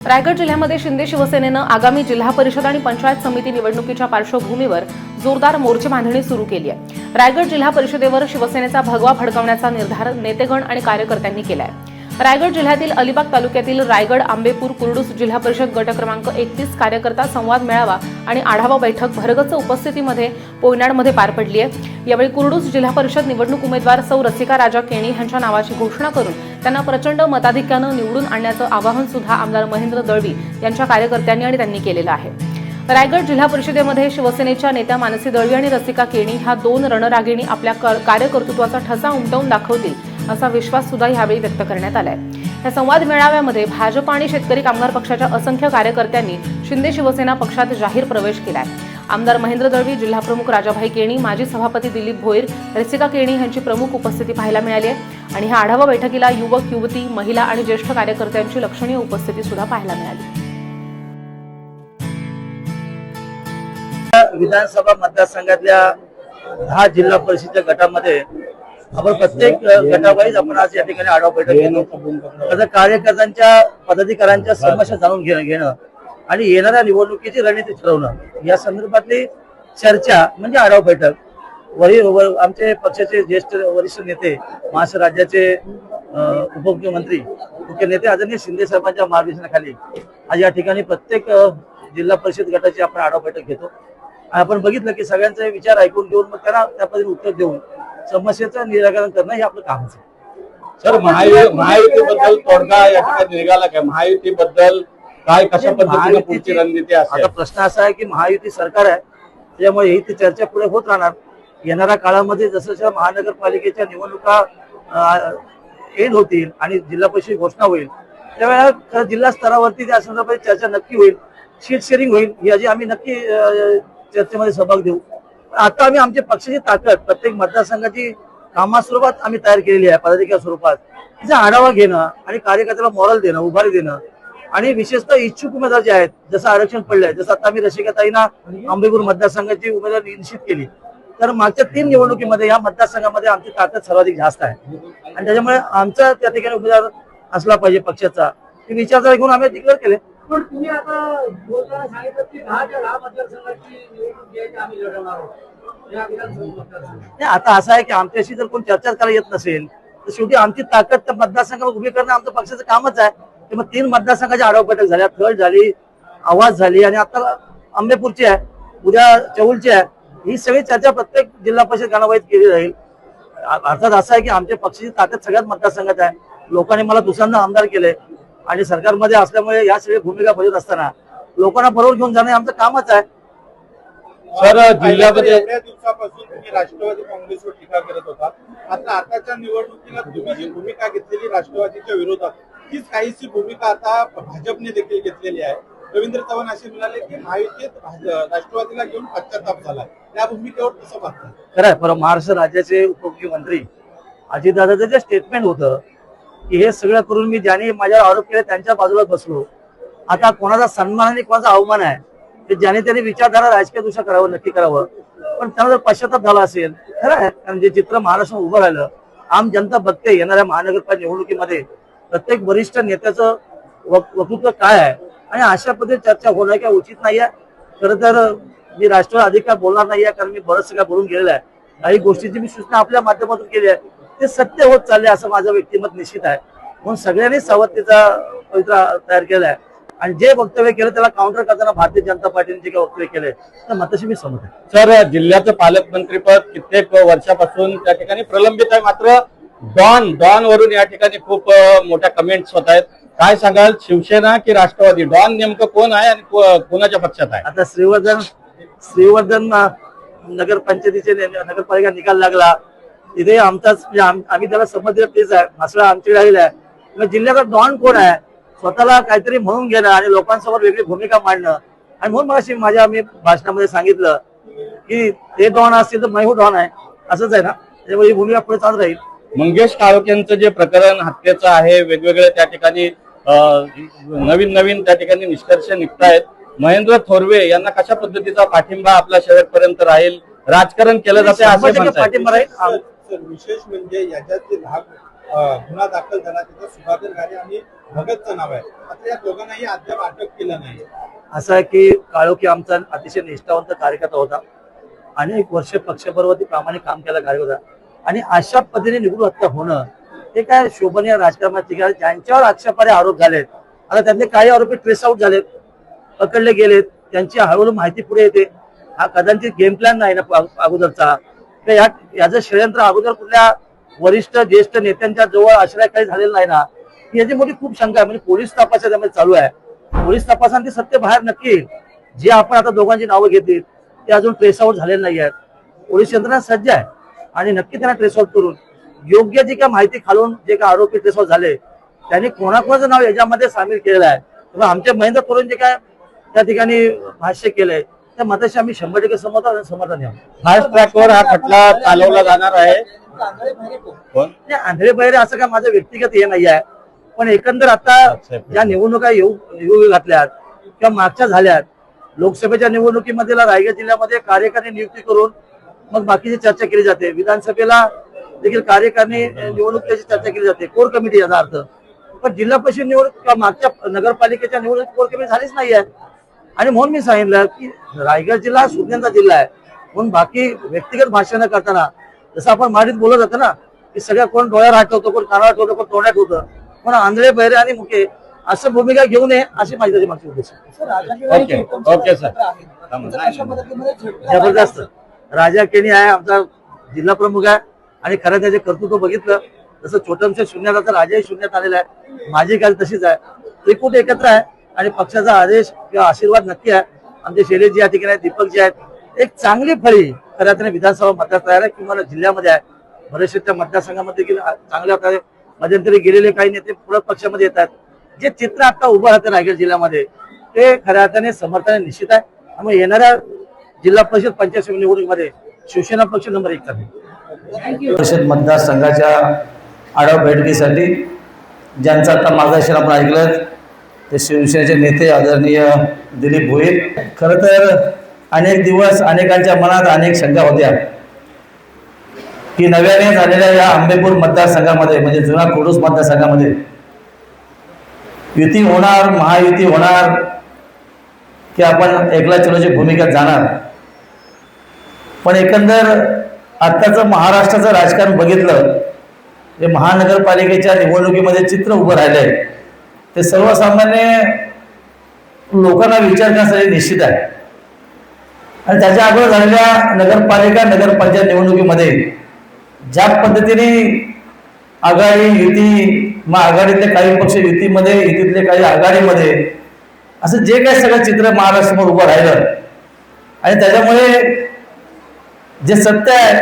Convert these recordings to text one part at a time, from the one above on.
रायगड जिल्ह्यामध्ये शिंदे शिवसेनेनं आगामी जिल्हा परिषद आणि पंचायत समिती निवडणुकीच्या पार्श्वभूमीवर जोरदार मोर्चे बांधणी सुरू केली आहे। रायगड जिल्हा परिषदेवर शिवसेनेचा भगवा फडकवण्याचा निर्धार नेतेगण आणि कार्यकर्त्यांनी केला आहे। रायगड जिल्ह्यातील अलिबाग तालुक्यातील रायगड आंबेपूर कुर्डूस जिल्हा परिषद गट क्रमांक 31 कार्यकर्ता संवाद मेळावा आणि आढावा बैठक भरगच्च उपस्थितीमध्ये पोयनाडमध्ये पार पडली आहे। यावेळी कुर्डूस जिल्हा परिषद निवडणूक उमेदवार सौ रसिका राजा केणी यांच्या नावाची घोषणा करून त्यांना प्रचंड मताधिक्यानं निवडून आणण्याचं आवाहन सुद्धा आमदार महेंद्र दळवी यांच्या कार्यकर्त्यांनी आणि त्यांनी केलेलं आहे। रायगड जिल्हा परिषदेमध्ये शिवसेनेच्या नेत्या मानसी दळवी आणि रसिका केणी ह्या दोन रणरागिणी आपल्या कार्यकर्तृत्वाचा ठसा उमटवून दाखवतील असा विश्वास सुद्धा यावेळी व्यक्त करण्यात आलाय। या संवाद मेळाव्यामध्ये भाजप आणि शेतकरी कामगार पक्षाच्या असंख्य कार्यकर्त्यांनी शिंदे शिवसेना पक्षात जाहीर प्रवेश केलाय। आमदार महेंद्र दळवी, जिल्हाप्रमुख राजाभाई केणी, माजी सभापती दिलीप भोईर, रसिका केणी यांची प्रमुख उपस्थिती पाहायला मिळाली आहे आणि ह्या आढावा बैठकीला युवक, युवती, महिला आणि ज्येष्ठ कार्यकर्त्यांची लक्षणीय उपस्थिती सुद्धा पाहायला मिळाली। विधानसभा मतदारसंघातल्या 10 जिल्हा परिषदेच्या गटामध्ये आपण प्रत्येक गटावाईज आपण आज या ठिकाणी आढावा बैठक घेतो। कार्यकर्त्यांच्या, पदाधिकाऱ्यांच्या समस्या जाणून घेणं आणि येणाऱ्या निवडणुकीची रणनीती ठरवणं या संदर्भातली चर्चा म्हणजे आढावा बैठक। आमचे पक्षाचे ज्येष्ठ वरिष्ठ नेते, महाराष्ट्र राज्याचे उपमुख्यमंत्री, मुख्य नेते आदरणीय शिंदे साहेबांच्या मार्गदर्शनाखाली आज या ठिकाणी प्रत्येक जिल्हा परिषद गटाची आपण आढावा बैठक घेतो। आपण बघितलं की सगळ्यांचे विचार ऐकून घेऊन मग त्यांना त्या पद्धतीने उत्तर देऊन समस्येचं निराकरण करणं हे आपलं कामच आहे। सर, महायुतीबद्दल तोडगा या ठिकाणी निघाला काय? महायुतीबद्दल काय, कशा पद्धतीने पुढची रणनीती असेल? आता प्रश्न असा आहे की महायुती सरकार आहे, त्यामुळे ही चर्चा पुढे होत राहणार। येणाऱ्या काळामध्ये जसं महानगरपालिकेच्या निवडणुका एंड होतील आणि जिल्हा परिषद घोषणा होईल त्यावेळेला जिल्हा स्तरावरती त्या संदर्भात चर्चा नक्की होईल, शीट शेअरिंग होईल, याची आम्ही नक्की चर्चेमध्ये सहभाग देऊ। आता आम्ही आमच्या पक्षाची ताकद प्रत्येक मतदारसंघाची कामास्वरूपात आम्ही तयार केलेली आहे, पदाधिकारी स्वरूपात तिचा आढावा घेणं आणि कार्यकर्त्याला मॉरल देणं, उभारी देणं आणि विशेषतः इच्छुक उमेदवार जे आहेत, जसं आरक्षण पडलंय, जसं आता आम्ही रसिकाताईंना आंबेपूर मतदारसंघाची उमेदवार निश्चित केली, तर मागच्या 3 निवडणुकीमध्ये या मतदारसंघामध्ये आमची ताकद सर्वाधिक जास्त आहे आणि त्याच्यामुळे आमचा त्या ठिकाणी उमेदवार असला पाहिजे पक्षाचा, हे विचारधारा घेऊन आम्ही डिक्लेअर केले। पण तुम्ही आता बोलताना सांगितलं की 10 मतदारसंघाची निवडणूक घ्यायची आम्ही लढवणार आहोत। आता असं आहे की आमच्याशी जर कोण चर्चा करायला येत नसेल तर शेवटी आमची ताकद त्या मतदारसंघावर उभी करणं आमचं पक्षाचं कामच आहे। तर मग 3 मतदारसंघाची आढावा बैठक झाल्या, थळ झाली, आवाज झाली आणि आता आंबेपूरची आहे, उद्या चौलची आहे। ही सगळी चर्चा प्रत्येक जिल्हा परिषद गणावाईत केली जाईल। अर्थात असं आहे की आमच्या पक्षाची ताकद सगळ्यात मतदारसंघात आहे। लोकांनी मला दुसऱ्यांदा आमदार केले आणि सरकारमध्ये असल्यामुळे या सगळ्या भूमिका बजावत असताना लोकांना बरोबर घेऊन जाणं आमचं कामच आहे। सर, जिल्ह्यामध्ये दिवसापासून तुम्ही राष्ट्रवादी काँग्रेसवर टीका करत होता, आता आताच्या निवडणुकीला तुम्ही जी भूमिका घेतलेली राष्ट्रवादीच्या विरोधात तीच काहीशी भूमिका आता भाजपने देखील घेतलेली आहे। रवींद्र चव्हाण असे म्हणाले की महायुतीत राष्ट्रवादीला घेऊन पश्चाताप झाला, त्या भूमिकेवर कसं पाहता? खरंय, पण महाराष्ट्र राज्याचे उपमुख्यमंत्री अजितदादाचं जे स्टेटमेंट होतं की हे सगळं करून मी ज्यांनी माझ्यावर आरोप केले त्यांच्या बाजूला बसलो, आता कोणाचा सन्मान आणि कोणाचा अवमान आहे ते ज्याने त्यांनी विचारधारा राजकीय दृष्ट्या करावं, नक्की करावं। पण त्यांना जर पश्चाताप झाला असेल, खरं आहे, कारण जे चित्र महाराष्ट्र उभं राहिलं, आम जनता बघते येणाऱ्या महानगरपालिका निवडणुकीमध्ये प्रत्येक वरिष्ठ नेत्याचं वक्तृत्व काय आहे आणि अशा पद्धतीने चर्चा होणं काय उचित नाहीये। खरं तर मी राष्ट्रवादी अधिकार बोलणार नाहीये, कारण मी बरंच सगळं बोलून गेलेलं आहे। काही गोष्टीची मी सूचना आपल्या माध्यमातून केली आहे, ते सत्य होत चालले असं माझं व्यक्तिमत निश्चित आहे। म्हणून सगळ्यांनी सावधतेचा पवित्रा तयार केला आहे आणि जे वक्तव्य केलं त्याला काउंटर करताना भारतीय जनता पार्टीने जे काही वक्तव्य केले तर मताशी मी सहमत आहे। सर, जिल्ह्याचं पालकमंत्रीपद कित्येक वर्षापासून त्या ठिकाणी प्रलंबित आहे, मात्र डॉन वरून या ठिकाणी खूप मोठ्या कमेंट्स होत आहेत। काय सांगाल, शिवसेना की राष्ट्रवादी? डॉन नेमकं कोण आहे आणि कोणाच्या पक्षात आहे? आता श्रीवर्धन नगरपंचायतीचे नगरपालिका निकाल लागला, तिथे आमचाच आम्ही त्याला समज दिला तेच आहे, मसळा आमची राहिला आहे। मग जिल्ह्याचा डॉन कोण आहे, स्वतःला काहीतरी म्हणून घेणं आणि लोकांसमोर वेगळी भूमिका मांडणं, आणि म्हणून मला माझ्या मी भाषणामध्ये सांगितलं की ते डॉन असतील तर मैं डॉन आहे, असंच आहे ना, त्यामुळे ही भूमिका पुढे चालत राहील। मंगेश काळोखेंचं जे प्रकरण हत्येचं आहे, वेगवेगळे त्या ठिकाणी नवीन त्या ठिकाणी निष्कर्ष निघतायत, महेंद्र थोरवे यांना कशा पद्धतीचा पाठिंबा आपल्या शेवटपर्यंत राहील? राजकारण केलं जाते असं पाठिंबा राहील। विशेष म्हणजे याच्यात जे 10 गुन्हा दाखल झाला, त्याचा सुधाकर घारे आणि भगतचं नाव आहे. मात्र या दोघांनाही अद्याप अटक केलं नाही. असं आहे की काळोखी आमचा अतिशय निष्ठावंत कार्यकर्ता होता. अनेक वर्ष पक्षाबरोबर प्रामाणिक काम केलं कार्यकर्ता, आणि अशा पद्धतीने निवडून हत्या होणं हे काय शोभनीय राजकारणात ज्यांच्यावर आक्षेपार्ह आरोप झालेत. आता त्यातले काही आरोपी ट्रेस आउट झालेत, पकडले गेलेत, त्यांची हळूहळू माहिती पुढे येते. हा कदाचित गेम प्लॅन नाही ना अगोदरचा, याचं षडयंत्र अगोदर कुठल्या वरिष्ठ ज्येष्ठ नेत्यांच्या जवळ आश्रय काही झालेला नाही ना, याची मोठी खूप शंका आहे. म्हणजे पोलीस तपास त्यामध्ये चालू आहे. पोलीस तपासात ते सत्य बाहेर नक्की येईल. जे आपण आता दोघांची नावं घेतली ते अजून ट्रेस आउट झालेले नाही आहेत. पोलीस यंत्रणा सज्ज आहे आणि नक्की त्यांना ट्रेस आउट करून योग्य जी काय माहिती खालून जे काय आरोपी ट्रेस आउट झाले त्यांनी कोणाकोणाचं नाव याच्यामध्ये सामील केलेलं आहे किंवा आमच्या महेंद्र तरुण जे काय त्या ठिकाणी भाष्य केलंय त्या मताशी आम्ही 100% समर्थन आहे. फास्ट ट्रॅकवर हा खटला चालवला जाणार आहे. आंधळे बहिरे असं काय माझं व्यक्तिगत हे नाही आहे, पण एकंदर आता ज्या निवडणुका येऊ घातल्यात किंवा मागच्या झाल्यात, लोकसभेच्या निवडणुकीमध्ये रायगड जिल्ह्यामध्ये कार्यकारिणी नियुक्ती करून मग बाकीची चर्चा केली जाते. विधानसभेला देखील कार्यकारिणी निवडणुकीची चर्चा केली जाते, कोर कमिटी याचा अर्थ. पण जिल्हा परिषद निवडणूक किंवा मागच्या नगरपालिकेच्या निवडणूक कोर कमिटी झालीच नाही आहे. आणि म्हणून मी सांगितलं की रायगड जिल्हा सुज्ञांचा जिल्हा आहे, म्हणून बाकी व्यक्तिगत भाषण करताना जसं आपण माडीत बोलत होतो ना की सगळ्या कोण डोळ्यावर हात ठेवतो, कोण कानावर ठेवतो, कोण तोंडात ठेवतं, पण आंधळे बहिरे आणि मुके असं भूमिका घेऊ नये अशी माझी त्याची मागची उद्देश आहे. Okay sir. जबरदस्त राजा केनी आहे, आमचा जिल्हा प्रमुख आहे आणि खरं त्याचे कर्तृत्व बघितलं जसं छोटमशा शून्याचा राजाही शून्यात आलेला आहे. माझी काल तशीच आहे. त्रिकूट एकत्र आहे आणि पक्षाचा आदेश किंवा आशीर्वाद नक्की आहे. आमचे शैलेशजी या ठिकाणी आहेत, दीपकजी आहेत. एक चांगली फळी खऱ्या अर्थाने विधानसभा मतदार तयार आहे किंवा जिल्ह्यामध्ये आहे. बरेचशा मतदारसंघामध्ये देखील चांगल्या प्रकारे मध्यंतरी गेलेले काही नेते पुढे पक्षामध्ये येतात. जे चित्र आता उभं राहतं रायगड जिल्ह्यामध्ये ते खऱ्या अर्थाने समर्थने निश्चित आहे. त्यामुळे येणाऱ्या जिल्हा परिषद पंचायत समिती निवडणुकीमध्ये शिवसेना पक्ष नंबर 1 आहे. परिषद मतदारसंघाच्या आढावा बैठकीसाठी ज्यांचा आता मार्गदर्शन आपण ऐकलं ते शिवसेनेचे नेते आदरणीय दिलीप भोईर. खरं तर अनेक दिवस अनेकांच्या मनात अनेक शंका होत्या की नव्याने झालेल्या या आंबेपूर मतदारसंघामध्ये म्हणजे जुना कोडूस मतदारसंघामध्ये युती होणार, महायुती होणार की आपण एकला चलोची भूमिका जाणार. पण एकंदर आत्ताचं महाराष्ट्राचं राजकारण बघितलं हे महानगरपालिकेच्या निवडणुकीमध्ये चित्र उभं राहिलंय ते सर्वसामान्य लोकांना विचार करण्यासाठी निश्चित आहे. आणि त्याच्या अगोदर झालेल्या नगरपालिका नगरपंचायत निवडणुकीमध्ये ज्या पद्धतीने आघाडी युती मग आघाडीतले काही पक्ष युतीमध्ये युतीतले काही आघाडीमध्ये असं जे काही सगळं चित्र महाराष्ट्रासमोर उभं राहिलं आणि त्याच्यामुळे जे सत्य आहे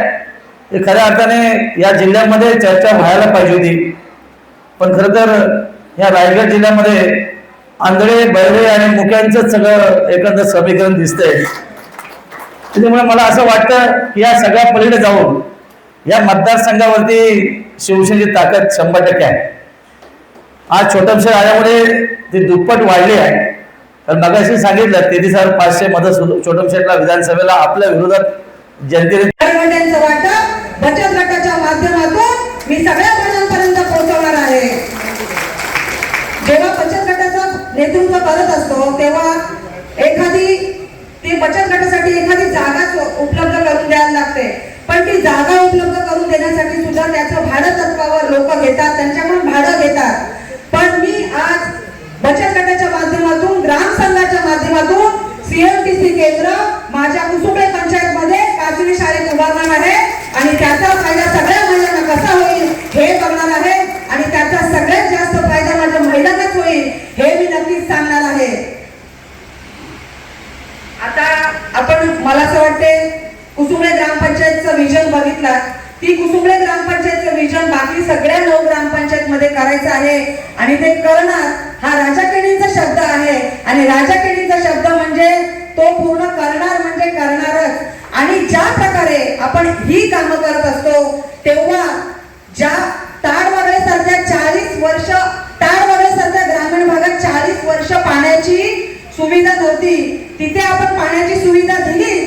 ते खऱ्या अर्थाने या जिल्ह्यामध्ये चर्चा व्हायला पाहिजे होती. पण खरं तर या रायगड जिल्ह्यामध्ये आंधळे बहिरे आणि मुक्यांचं सगळं एकंदर समीकरण दिसतंय. त्याच्यामुळे मला असं वाटतं की या सगळ्या पलीकडे जाऊन या मतदारसंघावरती शिवसेनेची ताकद 100% आहे. आज छोटमशेर आल्यामुळे ती दुप्पट वाढली आहे. तर मगाशी सांगितलं 33,500 मतं छोटमशेरला विधानसभेला आपल्या विरोधात जनतेने वाटप बचत गटाच्या माध्यमातून मी सगळ्या जणांपर्यंत पोहोचवणार आहे. जेव्हा बचत गटाचं नेतृत्व करत असतो तेव्हा ती बचत गटासाठी एखादी जागा उपलब्ध करून द्यायला लागते. पण ती जागा उपलब्ध करून देण्यासाठी सुद्धा त्याचं भाडं तत्वावर लोक घेतात, त्यांच्याकडून भाडं घेतात. पण मी आज बचत गटाच्या माध्यमातून ग्राम संघाच्या माध्यमातून CMTC केंद्र माझ्या कुसुंबे पंचायत मध्ये काजरी शाळेत उभारणार आहे आणि त्याचा फायदा सगळ्या महिलांना कसा होईल हे बघणार आहे आणि त्याचा सगळ्यात जास्त फायदा माझ्या महिलांनाच होईल हे मी नक्कीच सांगणार आहे. आता आपण मला असं वाटते कुसुंबे ग्रामपंचायतचं विजन बघितला. ती कुसुंबे ग्रामपंचायतचं विजन बाकी सगळ्या 9 ग्रामपंचायत मध्ये करायचं आहे आणि ते करणार हा राजा केणींचा शब्द आहे. आणि राजा केणींचा शब्द म्हणजे तो पूर्ण करणार म्हणजे करणारच. आणि ज्या प्रकारे आपण ही कामं करत असतो तेव्हा ज्या ताडवगळे सारख्या 40 वर्ष ताडवगळे सारख्या ग्रामीण भागात 40 वर्ष पाण्याची सुविधा नव्हती, तिथे आपण पाण्याची सुविधा दिली.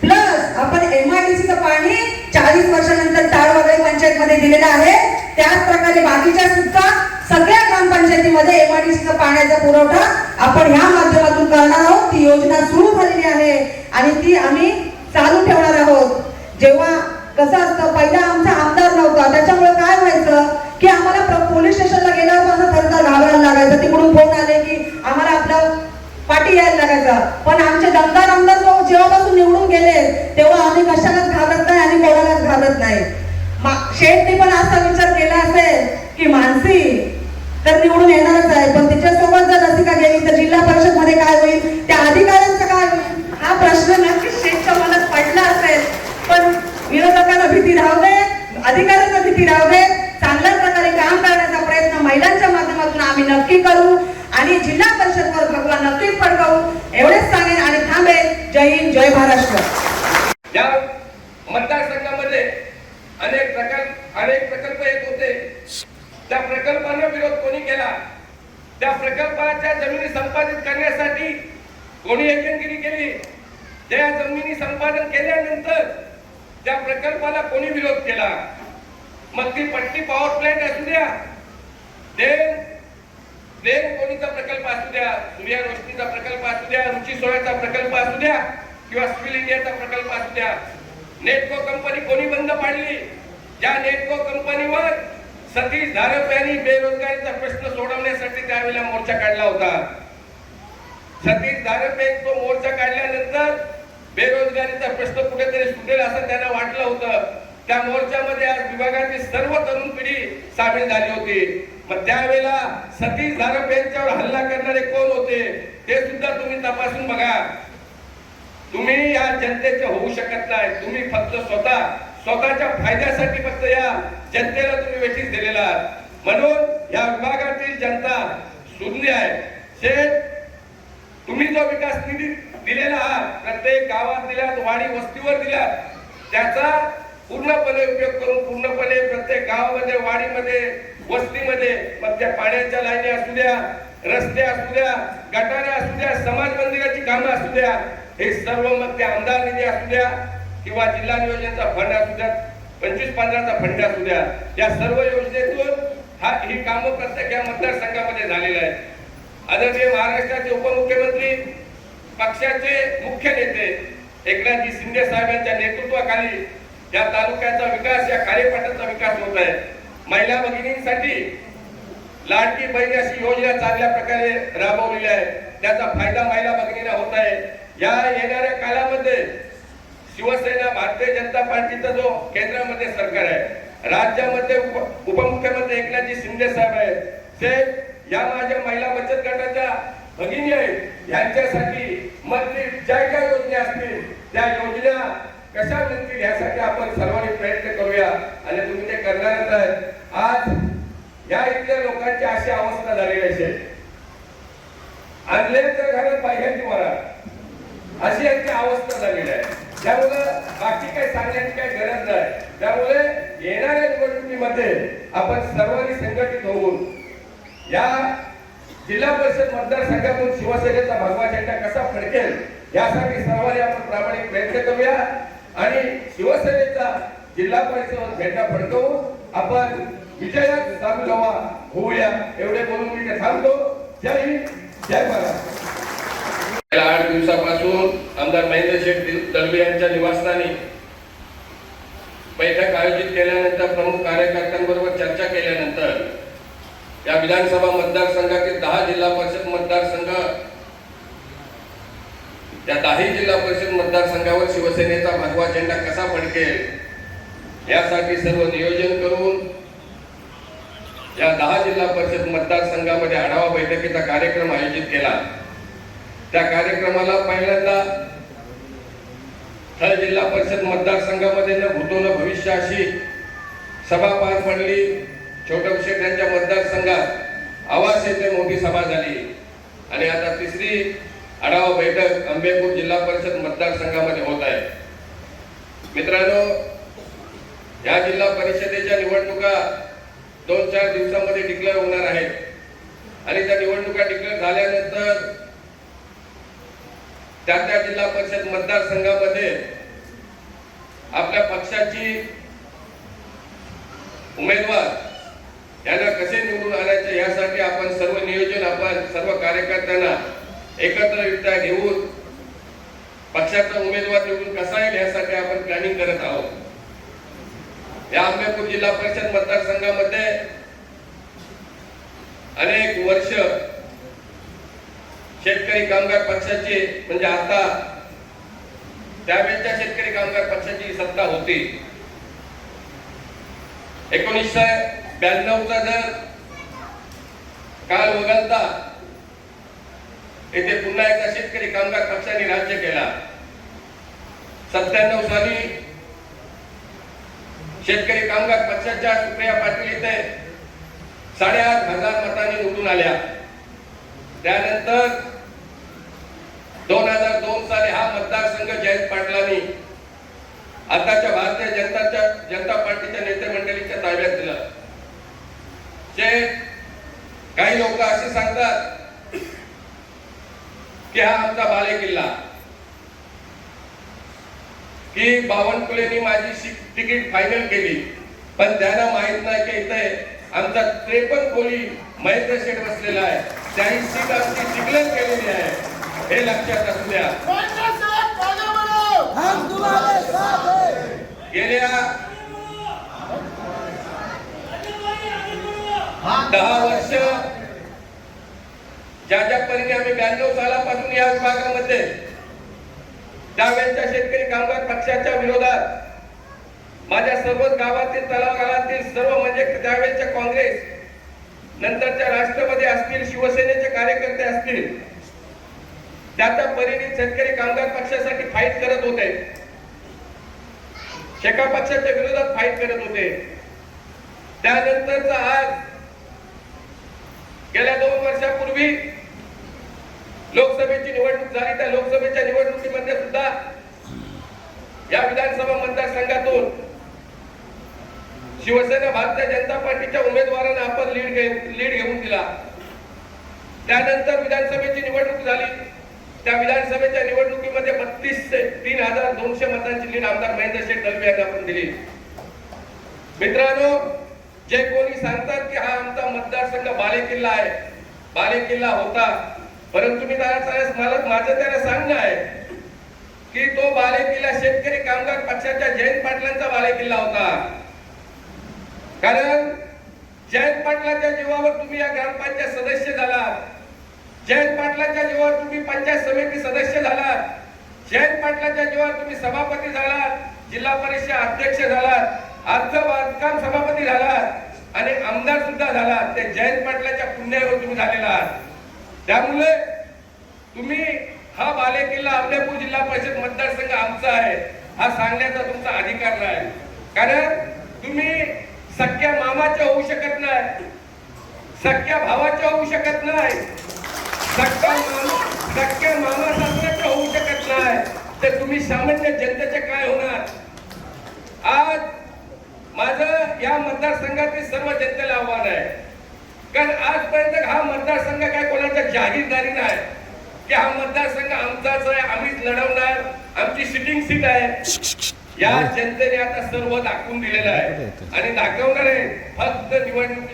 प्लस आपण MIDCचं पाणी 40 वर्षानंतर ताडवगळे पंचायत मध्ये दिलेलं आहे. त्याच प्रकारे बाकीच्या सुद्धा सगळ्या ग्रामपंचायतीमध्ये एमआयडीसीचा पाण्याचा पुरवठा आपण ह्या माध्यमातून करणार आहोत. ती योजना सुरू झालेली आहे आणि ती आम्ही चालू ठेवणार आहोत. जेव्हा कसं असतं, पहिला आमचा आमदार नव्हता, त्याच्यामुळे काय व्हायचं की आम्हाला पोलीस स्टेशनला गेल्यावर असं थरथर घाबरायला लागायचं. तिकडून फोन आले की आम्हाला आपलं पाठी यायला लागायचं. पण आमचे दमदार आमदार जेव्हापासून निवडून गेले तेव्हा आम्ही कशालाच घाबरत नाही आणि कोणालाच घाबरत नाही. शेठने पण असा विचार केला असेल की मानसी तर निवडून येणारच आहे, पण तिच्यासोबत जर रसिका गेली तर जिल्हा परिषद मध्ये काय होईल, त्या अधिकाऱ्यांचं काय होईल, हा प्रश्न नक्कीच शेठच्या मनात पडला असेल. पण विरोधकांना भीती राहू दे, अधिकाऱ्यांना भीती राहू दे, चांगल्या प्रकारे काम करण्याचा प्रयत्न महिलांच्या माध्यमातून आम्ही नक्की करू आणि जिल्हा परिषदवर भगवा नक्कीच फडकवू. एवढेच सांगेन आणि थांबेन. जय हिंद, जय महाराष्ट्र. या मतदारसंघामध्ये अनेक प्रकल्प येत होते. त्या प्रकल्पांना विरोध कोणी केला? त्या प्रकल्पाच्या जमिनी संपादित करण्यासाठी कोणी एजंटगिरी केली? त्या जमिनी संपादन केल्यानंतर त्या प्रकल्पाला कोणी विरोध केला? मग ती पट्टी पॉवर प्लॅन्ट असू द्या, प्लेन कोणीचा प्रकल्प असू द्या, सूर्या रोशनीचा प्रकल्प असू द्या, रुची सोळ्याचा प्रकल्प असू द्या किंवा स्किल इंडियाचा प्रकल्प असू द्या, नेटको कंपनी कोणी बंद पाडली? ज्या नेटको कंपनीवर सतीश धारप यांनी बेरोजगारीचा प्रश्न सोडवण्यासाठी त्यावेळेला मोर्चा काढला होता. सतीश धारप यांनी तो मोर्चा काढल्यानंतर बेरोजगारीचा प्रश्न कुठेतरी सुटेल असं त्यांना वाटलं होतं. त्या मोर्चामध्ये आज विभागातील सर्व तरुण पिढी सामील झाली होती. मग त्यावेळेला सतीश धारप यांच्यावर हल्ला करणारे कोण होते ते सुद्धा तुम्ही तपासून बघा. तुम्ही या जनतेचे होऊ शकत नाही. तुम्ही फक्त स्वतःच्या फायद्यासाठी फक्त या जनतेला तुम्ही वेठीस दिलेला आहात. म्हणून या विभागातील जनता शून्य आहे. शेठ, तुम्ही जो विकास निधी दिलेला आहात, प्रत्येक गावात दिलात, वाडी वस्तीवर दिलात, त्याचा पूर्णपणे उपयोग करून पूर्णपणे प्रत्येक गावामध्ये, वाडीमध्ये, वस्तीमध्ये मग त्या पाण्याच्या लाईनी असू द्या, रस्ते असू द्या, गटारे असू द्या, समाज मंदिराची कामं असू द्या, हे सर्व मग ते आमदार निधी असू द्या किंवा जिल्हा नियोजनाचा फंड असू द्या, 25-15चा फंड असू द्या, या सर्व योजनेतून ही कामं प्रत्येक या मतदारसंघामध्ये झालेली आहेत. आदरणीय महाराष्ट्राचे उपमुख्यमंत्री, पक्षाचे मुख्य नेते एकनाथजी शिंदे साहेबांच्या नेतृत्वाखाली या तालुक्याचा विकास, या कार्यपटाचा विकास होत आहे. महिला भगिनींसाठी लाडकी बहीण अशी योजना चांगल्या प्रकारे राबवलेली आहे. त्याचा फायदा महिला भगिनींना होत आहे. या येणाऱ्या काळामध्ये शिवसेना, भारतीय जनता पार्टीचा जो केंद्रामध्ये सरकार आहे, राज्यामध्ये उपमुख्यमंत्री एकनाथजी शिंदे साहेब आहेत, ते या माझ्या महिला बचत गटाच्या भगिनी आहेत, यांच्यासाठी मंत्री ज्या ज्या योजना असतील त्या योजना कशा मिळतील यासाठी आपण सर्वांनी प्रयत्न करूया आणि तुम्ही ते करणारच आहे. आज या इथल्या लोकांची अशी अवस्था झालेली आहे, आणले तर घरात पाहिजे मला अशी यांची अवस्था झालेली आहे. त्यामुळे बाकी काही सांगण्याची काही गरज नाही. त्यामुळे येणाऱ्या निवडणुकीमध्ये आपण सर्वांनी संघटित होऊन या जिल्हा परिषद मतदारसंघातून शिवसेनेचा भगवा झेंडा कसा फडकेल यासाठी सर्वांनी आपण प्रामाणिक प्रयत्न करूया आणि शिवसेनेचा जिल्हा परिषद झेंडा फडकवून आपण विजयात सामील होऊया. एवढे बोलून मी ते थांबतो. जय हिंद, जय महाराष्ट्र. 8 दिवसापासून आमदार महेंद्र शेठ दळवी यांच्या निवासस्थानी बैठक आयोजित केल्यानंतर प्रमुख कार्यकर्त्यांबरोबर चर्चा केल्यानंतर या विधानसभा मतदारसंघातील 10 जिल्हा परिषद मतदारसंघ, त्या 10 जिल्हा परिषद मतदारसंघावर शिवसेनेचा भगवा झेंडा कसा फडकेल यासाठी सर्व नियोजन करून या 10 जिल्हा परिषद मतदारसंघामध्ये आढावा बैठकीचा कार्यक्रम आयोजित केला. त्या कार्यक्रमाला पहिल्यांदा थळ जिल्हा परिषद मतदारसंघामध्ये न भूतो न भविष्य अशी सभा पार पडली. छोटे शेठ यांच्या मतदारसंघात आवास येथे मोठी सभा झाली आणि आता तिसरी आढावा बैठक अंबेपूर जिल्हा परिषद मतदारसंघामध्ये होत आहे. मित्रांनो, या जिल्हा परिषदेच्या निवडणुका 2-4 दिवसांमध्ये डिक्लेअर होणार आहेत आणि त्या निवडणुका डिक्लेअर झाल्यानंतर त्या जिल्हा परिषद मतदारसंघामध्ये आपल्या पक्षाची उमेदवार यांना कसे निवडून आणायचे यासाठी आपण सर्व नियोजन आपण सर्व कार्यकर्त्यांना एकत्ररित्या घेऊन पक्षाचा उमेदवार निवडून कसा येईल यासाठी आपण प्लॅनिंग करत आहोत। या अहमदपूर जिल्हा परिषद मतदारसंघामध्ये अनेक वर्ष शेतकरी कामगार पक्षाची म्हणजे आता त्यावेळेच्या शेतकरी कामगार पक्षाची सत्ता होती। 1992चा जर काल वगळता येथे पुन्हा एकदा शेतकरी कामगार पक्षाने राज्य केला। 97 साली शेतकरी कामगार पक्षाच्या सुप्रिया पाटील येथे 8,500 मतांनी निवडून आल्या। त्यानंतर 2002 साली हा मतदारसंघ जयंत पाटलांनी आताच्या भारतीय जनता पार्टीच्या नेते मंडळीच्या ताब्यात दिला। काही लोक असे सांगतात की हा आमचा बालेकिल्ला, की बावनकुळेंनी माझी तिकीट फायनल केली, पण त्यांना माहित नाही की इथे आमचा 53 कोली महेंद्र शेठ बसलेला आहे, त्याही सीट आमची डिक्लेअर केलेली आहे, हे लक्षात असू द्या। गेल्या 10 वर्ष ज्या परीने आम्ही 92 सालापासून या विभागामध्ये त्यावेळेच्या शेतकरी कामगार पक्षाच्या विरोधात माझ्या सर्वच गावातील तलावातील सर्व म्हणजे त्यावेळेच्या काँग्रेस नंतरच्या राष्ट्रवादी असतील, शिवसेनेचे कार्यकर्ते असतील, त्या परीने शेतकरी कामगार पक्षासाठी फाईट करत होते, शेका पक्षाच्या विरोधात फाईट करत होते। त्यानंतरचा आज गेल्या 2 वर्षापूर्वी लोकसभेची निवडणूक झाली। त्या लोकसभेच्या निवडणुकीमध्ये सुद्धा या विधानसभा मतदारसंघातून शिवसेना भारतीय जनता पार्टीच्या उमेदवारांना आपण लीड घेऊन दिला। त्यानंतर विधानसभेची निवडणूक झाली। त्या विधानसभेच्या निवडणुकीमध्ये 32 ते 3,200 मतांची लीड आमदार महेंद्र शेठ दळवी यांना आपण दिली। मित्रांनो, जे कोणी सांगतात की हा आमचा मतदारसंघ बालेकिल्ला आहे, बालेकिल्ला होता, परंतु मी माझं त्याला सांगणं आहे की तो बालेकिल्ला शेतकरी कामगार पक्षाच्या जयंत पाटलांचा बालेकिल्ला होता। कारण जयंत पाटलांच्या जीवावर तुम्ही या ग्रामपंचायत सदस्य झालात, जयंत पाटलांच्या जीवावर तुम्ही पंचायत समिती सदस्य झालात, जयंत पाटलांच्या जीवावर तुम्ही सभापती झालात, जिल्हा परिषद अध्यक्ष झालात, अर्थ बांधकाम सभापती झालात आणि आमदार सुद्धा झालात। ते जयंत पाटलाच्या पुण्यावर तुम्ही झालेला आहात। त्यामुळे तुम्ही हा बालेकिल्ला अहमदपूर जिल्हा परिषद मतदारसंघ आमचा आहे हा सांगण्याचा तुमचा अधिकार नाही। कारण तुम्ही सख्या मामाच्या होऊ शकत नाही, सख्या भावाच्या होऊ शकत नाही, सख्या मामा सासऱ्याच्या होऊ शकत नाही, तर तुम्ही सामान्य जनतेचे काय होणार? आज माझं या मतदारसंघातील सर्व जनतेला आव्हान आहे, कारण आजपर्यंत हा मतदारसंघ काय कोणाचा जाहीरदारी नाही की हा मतदारसंघ आमचाच आहे, आम्हीच लढवणार, आमची सिटिंग सीट आहे। या जनतेने आता सर्व दाखवून दिलेलं आहे आणि दाखवणार आहे। फक्त निवडणुकीच्या